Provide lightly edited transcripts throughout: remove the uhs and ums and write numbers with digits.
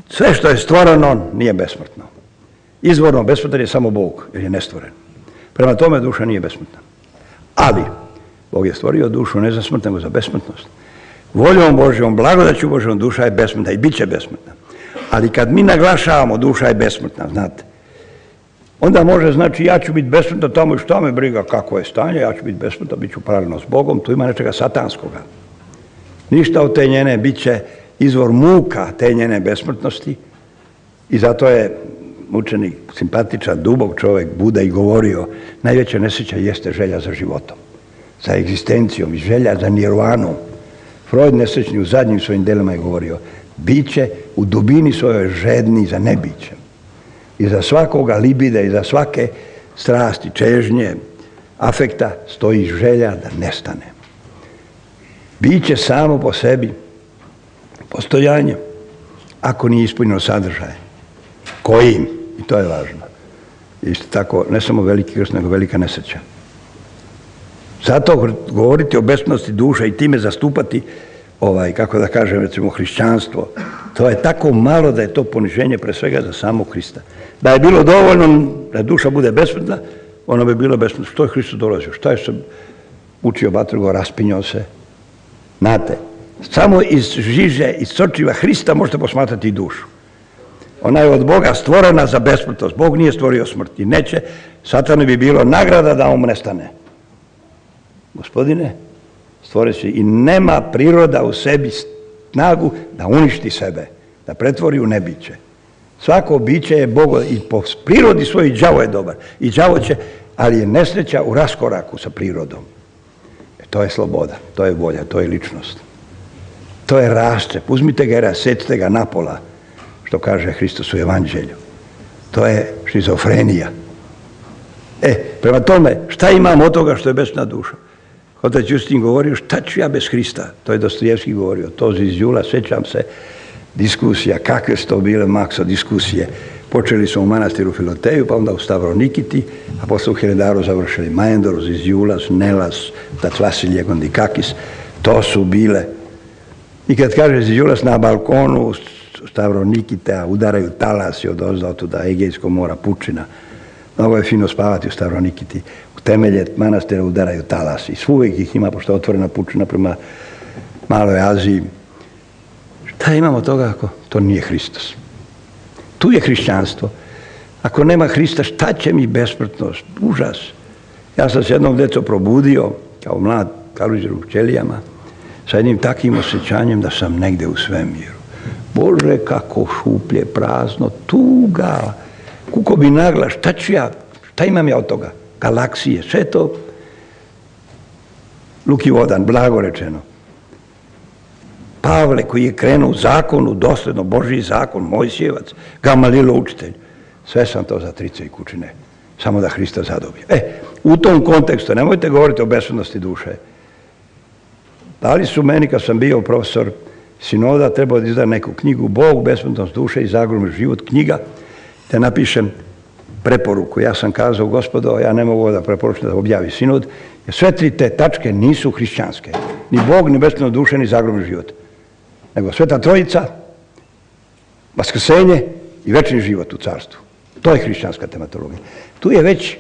Sve što je stvoreno nije besmrtno. Izvorno besmrtan je samo Bog, jer je nestvoren. Prema tome duša nije besmrtna. Ali, Bog je stvorio dušu ne za smrt, nego za besmrtnost. Voljom Božjom, blagodaću Božjom, duša je besmrtna i bit će besmrtna. Ali kad mi naglašavamo duša je besmrtna, znate, onda može znači ja ću biti besmrtna tamo i šta me briga kako je stanje, ja ću biti besmrtna, bit ću paralelno s Bogom, tu ima nečega satanskoga. Ništa od te njene bit će izvor muka te njene besmrtnosti i zato je mučenik, simpatičan, dubok čovjek, Buda i govorio, najveća nesreća jeste želja za životom, za egzistencijom i želja za nirvanom. Freud nesrećni u zadnjim svojim delima je govorio, biće u dubini svojoj žedni za nebićem. I za svakoga libida i za svake strasti, čežnje, afekta stoji želja da nestane. Biće samo po sebi postojanje ako nije ispunjeno sadržaje. Kojim? I to je važno. Isto tako, ne samo veliki krst, nego velika nesreća. Zato govoriti o besmrtnosti duše i time zastupati, kako da kažem, recimo, hrišćanstvo, to je tako malo da je to poniženje pre svega za samog Hrista. Da je bilo dovoljno da duša bude besmrtna, ono bi bilo besmrtno. Što je Hristo dolazio? Šta je se učio Batrgo, raspinjao se? Znate, samo iz žiže, iz sočiva Hrista možete posmatrati i dušu. Ona je od Boga stvorena za besmrtnost. Bog nije stvorio smrt i neće. Satanu bi bilo nagrada da on nestane. Gospodine, stvori se i nema priroda u sebi snagu da uništi sebe, da pretvori u nebiće. Svako biće je Bogo i po prirodi svoj đavo je dobar. I đavo će, ali je nesreća u raskoraku sa prirodom. To je sloboda, to je volja, to je ličnost. To je raščep. Uzmite ga i rasecite ga napola, što kaže Hristos u Evanđelju. To je šizofrenija. Prema tome, šta imam od toga što je besmrtna duša? Otac Justin govorio, šta ću ja bez Hrista? To je Dostojevski govorio, to iz jula, sjećam se, diskusija, kakve su to bile, Makso, diskusije. Počeli smo u manastiru Filoteju, pa onda u Stavronikiti, a posle u Hiredaru završili Majendorus, iz Julas, Nelas, Tac Vasilije Gondikakis, to su bile. I kad kaže Zjulas na balkonu Stavronikita, udaraju talasi od ozda, tuda Egejsko mora, pučina. Mnogo je fino spavati u Stavronikiti. U temelje manastira udaraju talasi. Svuvijek ih ima, pošto je otvorena pučina prema Maloj Aziji. Šta imamo od toga ako to nije Hristos? Tu je hrišćanstvo. Ako nema Hrista, šta će mi besmrtnost? Užas. Ja sam se jednog deco probudio, kao mlad kaluđer u ćelijama, sa jednim takvim osjećanjem da sam negde u svemiru. Bože, kako šuplje, prazno, tuga, kuko bi nagla, šta ću ja, šta imam ja od toga? Galaksije, sve to Luki Vodan, blago rečeno. Pavle koji je krenuo u zakonu, dosledno Božji zakon, Mojsijevac, Gamalilo učitelj. Sve sam to za trice i kućine, samo da Hrista zadobije. U tom kontekstu, nemojte govoriti o besmrtnosti duše. Dali su meni, kad sam bio profesor sinoda, trebao da izdam neku knjigu, Bog, besmrtnost duše i zagrobni život, knjiga, da napišem preporuku. Ja sam kazao, gospodo, ja ne mogu da preporučim da objavi sinod, jer sve tri te tačke nisu hrišćanske. Ni Bog, ni besmrtnost duše, ni zagrobni život. Nego Sveta Trojica, vaskrsenje i večni život u carstvu. To je hrišćanska tematologija. Tu je već,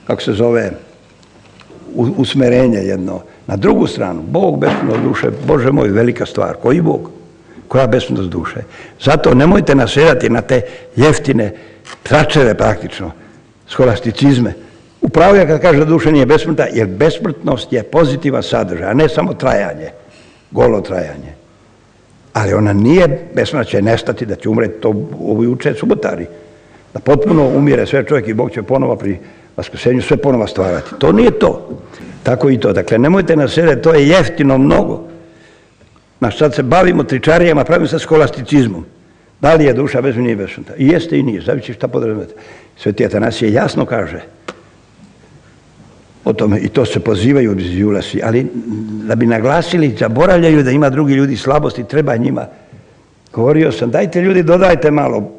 kako se zove, usmerenje jedno. Na drugu stranu, Bog, besmrtnost duše, Bože moj, velika stvar. Koji Bog? Koja besmrtnost duše? Zato nemojte nasedati na te jeftine tračeve praktično, skolasticizme. Upravo je kad kaže da duša nije besmrtna, jer besmrtnost je pozitivan sadržaj, a ne samo trajanje, golo trajanje. Ali ona nije besmrtna, će nestati, da će umreti, to ovi uče subotari. Da potpuno umire sve čovjek i Bog će ponovo pri vaskrsenju sve ponovo stvarati. To nije to. Tako i to. Dakle, nemojte nasedati, to je jeftino mnogo. Sad se bavimo tričarijama, pravimo sad skolasticizmom. Da li je duša besmrtna, nije besmrtna? I jeste i nije, zavisi šta podrazumete. Sveti Atanasije jasno kaže o tome, i to se pozivaju Julasi, ali da bi naglasili, zaboravljaju da ima drugi ljudi slabosti, treba njima. Govorio sam, dajte ljudi, dodajte malo,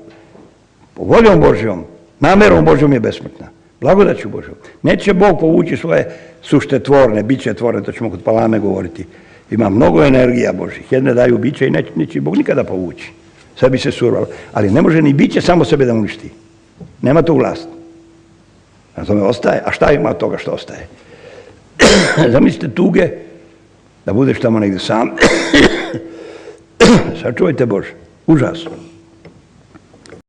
voljom Božjom, namerom Božjom je besmrtna, blagodaću Božjom. Neće Bog povući svoje sušte tvorne, biće tvorne, to ćemo kod Palame govoriti. Ima mnogo energija Božjih, jedne daju biće i neće Bog nikada povući. Sve bi se survalo. Ali ne može ni biće samo sebe da uništi. Nema tu vlast. Na tome ostaje. A šta ima od toga što ostaje? Zamislite tuge da budeš tamo negdje sam. Sačuvajte Bože. Užasno.